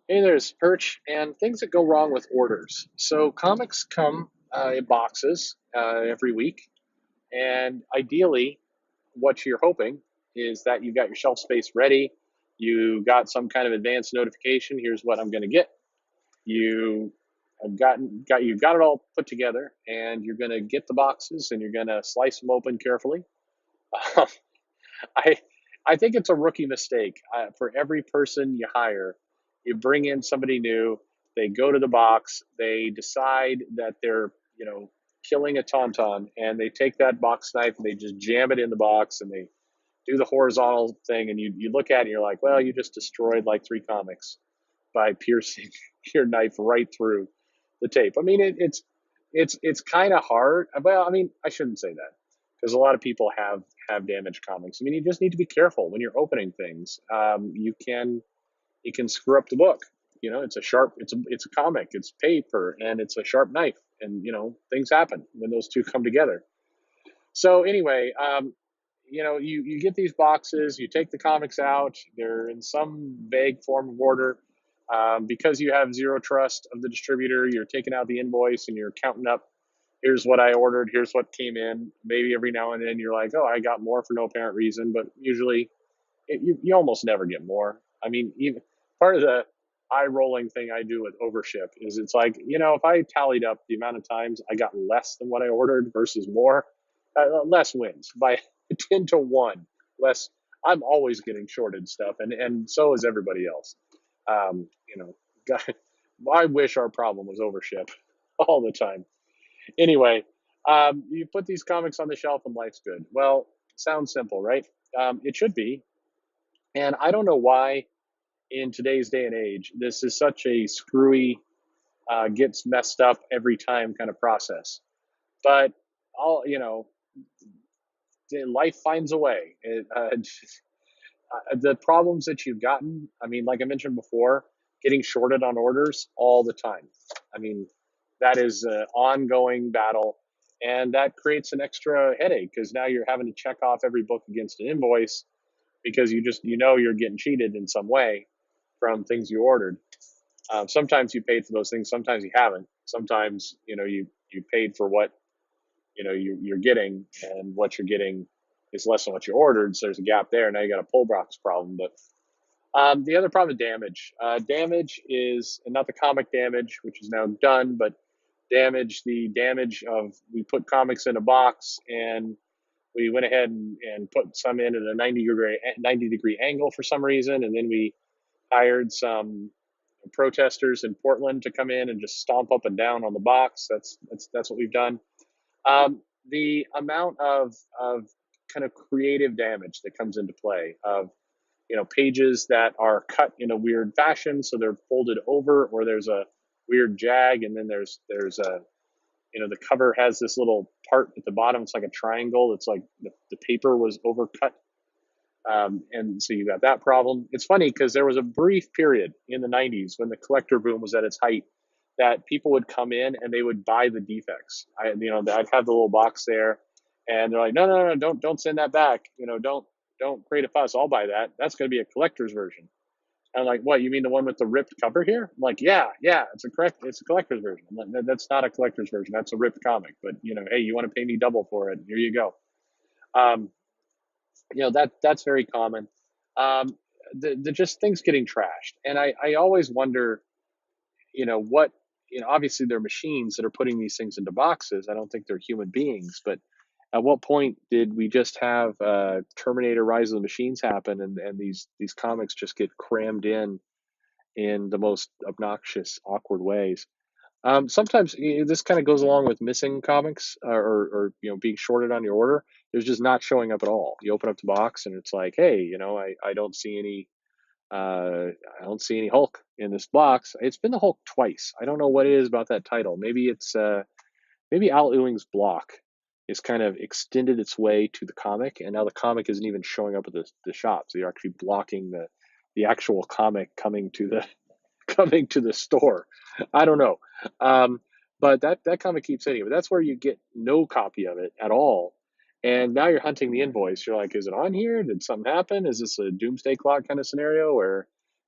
Hey, there's Perch, and things that go wrong with orders. So comics come in boxes every week, and ideally, what you're hoping is that you got your shelf space ready. You got some kind of advanced notification. Here's what I'm going to get. You have you got it all put together, and you're going to get the boxes, and you're going to slice them open carefully. I I think it's a rookie mistake. For every person you hire, you bring in somebody new. They go to the box. They decide that they're killing a tauntaun, and they take that box knife and they just jam it in the box, and they do the horizontal thing. And you look at it and you're like, well, you just destroyed like three comics by piercing your knife right through the tape. I mean, it's kind of hard. Well, I mean, I shouldn't say that because a lot of people have damaged comics. I mean, you just need to be careful when you're opening things. You can screw up the book. It's a comic, it's paper, and it's a sharp knife, and things happen when those two come together. So anyway, you get these boxes, you take the comics out, they're in some vague form of order. Because you have zero trust of the distributor, you're taking out the invoice and you're counting up, here's what I ordered, here's what came in. Maybe every now and then you're like, oh, I got more for no apparent reason, but usually you almost never get more. I mean, even part of the eye rolling thing I do with overship is it's like, if I tallied up the amount of times I got less than what I ordered versus more, less wins by 10 to 1. Less, I'm always getting shorted stuff, and so is everybody else. Um, you know, God, I wish our problem was overship all the time. Anyway, you put these comics on the shelf and life's good. Well, sounds simple, right? It should be. And I don't know why in today's day and age, this is such a screwy, gets messed up every time kind of process. But all, life finds a way. The problems that you've gotten, I mean, like I mentioned before, getting shorted on orders all the time. I mean, that is an ongoing battle. And that creates an extra headache because now you're having to check off every book against an invoice because you're getting cheated in some way from things you ordered. Sometimes you paid for those things, sometimes you haven't. Sometimes you paid for what you're getting, and what you're getting is less than what you ordered. So there's a gap there. Now you got a pull box problem. But the other problem is damage. Damage is, and not the comic damage, which is now done, but the damage of, we put comics in a box and we went ahead and put some in at a 90-degree angle for some reason, and then we hired some protesters in Portland to come in and just stomp up and down on the box. That's what we've done. The amount of kind of creative damage that comes into play of pages that are cut in a weird fashion, so they're folded over, or there's a weird jag, and then there's a the cover has this little part at the bottom. It's like a triangle. It's like the paper was overcut, and so you got that problem. It's funny because there was a brief period in the 90s when the collector boom was at its height that people would come in and they would buy the defects. I'd have the little box there, and they're like, no, no, no, don't send that back. Don't create a fuss. I'll buy that. That's going to be a collector's version. And I'm like, what? You mean the one with the ripped cover here? I'm like, yeah, yeah, it's a collector's version. I'm like, that's not a collector's version. That's a ripped comic. But hey, you want to pay me double for it? Here you go. Um, that's very common. Um, the just things getting trashed, and I always wonder, what obviously they're machines that are putting these things into boxes. I don't think they're human beings, but at what point did we just have Terminator: Rise of the Machines happen, and these comics just get crammed in the most obnoxious, awkward ways? Sometimes this kind of goes along with missing comics, or being shorted on your order. There's just not showing up at all. You open up the box and it's like, hey, I don't see any I don't see any Hulk in this box. It's been the Hulk twice. I don't know what it is about that title. Maybe Al Ewing's block is kind of extended its way to the comic, and now the comic isn't even showing up at the shop. So you're actually blocking the actual comic coming to the coming to the store. I don't know. Um, but that comic keeps hitting. But that's where you get no copy of it at all. And now you're hunting the invoice. You're like, is it on here? Did something happen? Is this a doomsday clock kind of scenario where,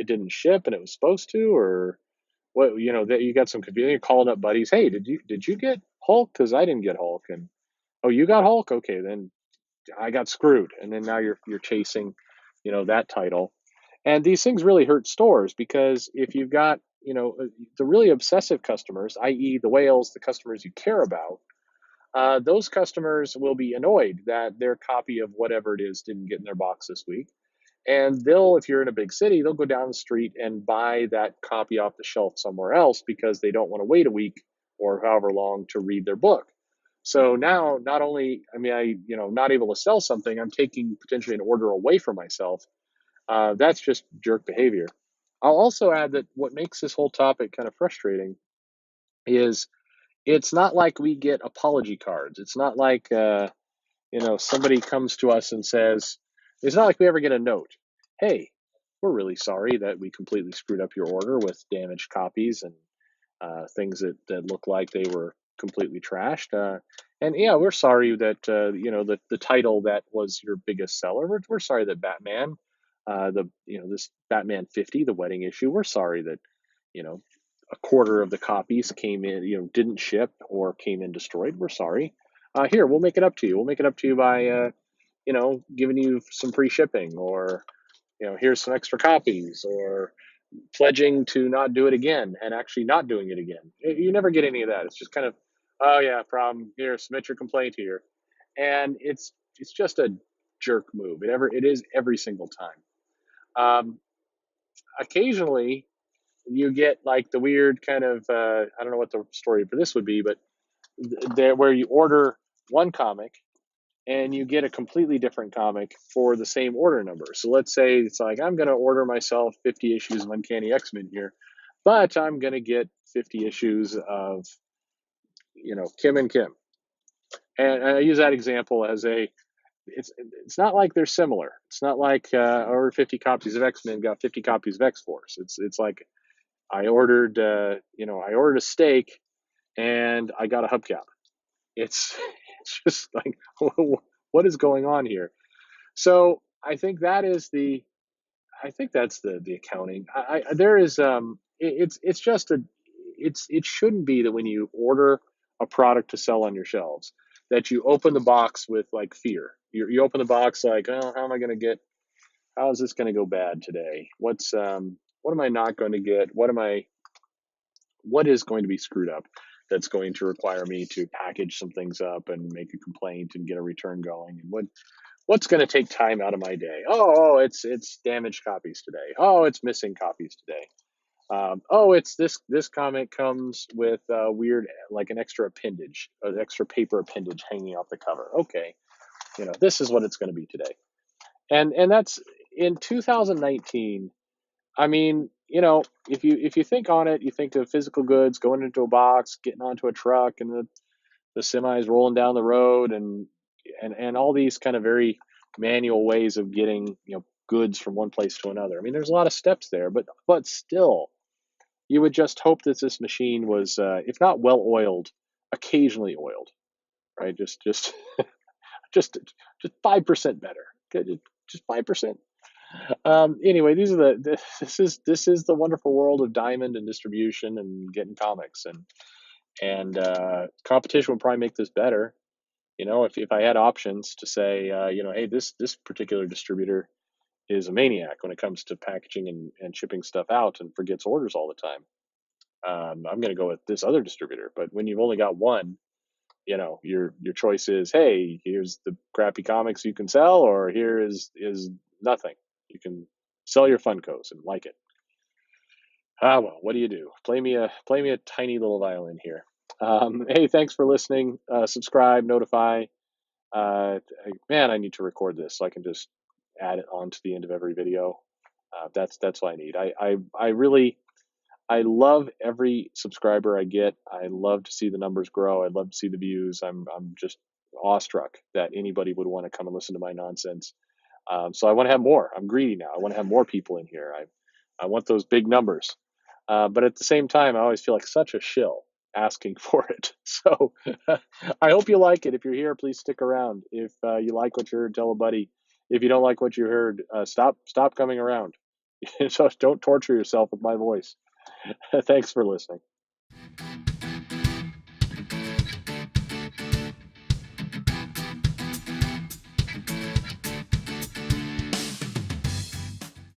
it didn't ship and it was supposed to, or what? That you got some confusion. You're calling up buddies. Hey, did you get Hulk? Because I didn't get Hulk, and oh, you got Hulk. Okay, then I got screwed. And then now you're chasing, that title, and these things really hurt stores because if you've got the really obsessive customers, i.e., the whales, the customers you care about, those customers will be annoyed that their copy of whatever it is didn't get in their box this week. And if you're in a big city, they'll go down the street and buy that copy off the shelf somewhere else because they don't want to wait a week or however long to read their book. So now, not only, not able to sell something, I'm taking potentially an order away from myself. That's just jerk behavior. I'll also add that what makes this whole topic kind of frustrating is it's not like we get apology cards. It's not like somebody comes to us and says, it's not like we ever get a note. Hey, we're really sorry that we completely screwed up your order with damaged copies and things that look like they were completely trashed. And yeah, we're sorry that the title that was your biggest seller. We're sorry that Batman, this Batman 50, the wedding issue. We're sorry that you know a quarter of the copies came in, didn't ship or came in destroyed. We're sorry. Here, we'll make it up to you. We'll make it up to you by giving you some free shipping, or here's some extra copies, or pledging to not do it again and actually not doing it again. You never get any of that. It's just kind of, oh yeah, problem here, submit your complaint here, and it's just a jerk move. It is every single time. Um, Occasionally, you get like the weird kind of I don't know what the story for this would be, but there where you order one comic and you get a completely different comic for the same order number. So let's say it's like I'm going to order myself 50 issues of Uncanny X-Men here, but I'm going to get 50 issues of Kim and Kim. And I use that example as it's not like they're similar. It's not like ordered 50 copies of X-Men, got 50 copies of X-Force. It's like I ordered I ordered a steak and I got a hubcap. It's it's just like what is going on here? So I think that's the accounting. There is it's just it shouldn't be that when you order a product to sell on your shelves that you open the box with like fear. You open the box like, oh, how am I going to get? How is this going to go bad today? What am I not going to get? What is going to be screwed up that's going to require me to package some things up and make a complaint and get a return going, and what's going to take time out of my day? Oh, it's damaged copies today. Oh, it's missing copies today. Oh, it's this comic comes with a weird, like an extra appendage, an extra paper appendage hanging off the cover. Okay, this is what it's going to be today. And that's in 2019. I mean, if you think on it, you think of physical goods going into a box, getting onto a truck, and the semis rolling down the road, and all these kind of very manual ways of getting goods from one place to another. I mean, there's a lot of steps there, but still, you would just hope that this machine was, if not well oiled, occasionally oiled, right? Just 5% better. Just 5%. Anyway, this is the wonderful world of Diamond and distribution and getting comics, and competition would probably make this better. If I had options to say, hey, this particular distributor is a maniac when it comes to packaging and shipping stuff out and forgets orders all the time. I'm going to go with this other distributor. But when you've only got one, your choice is, hey, here's the crappy comics you can sell, or here is nothing. You can sell your Funkos and like it. Well, what do you do? Play me a tiny little violin here. Hey, thanks for listening. Subscribe, notify. Man, I need to record this so I can just add it on to the end of every video. That's what I need. I really I love every subscriber I get. I love to see the numbers grow. I love to see the views. I'm just awestruck that anybody would want to come and listen to my nonsense. So I want to have more. I'm greedy now. I want to have more people in here. I want those big numbers. But at the same time, I always feel like such a shill asking for it. So I hope you like it. If you're here, please stick around. If you like what you heard, tell a buddy. If you don't like what you heard, stop coming around. So don't torture yourself with my voice. Thanks for listening.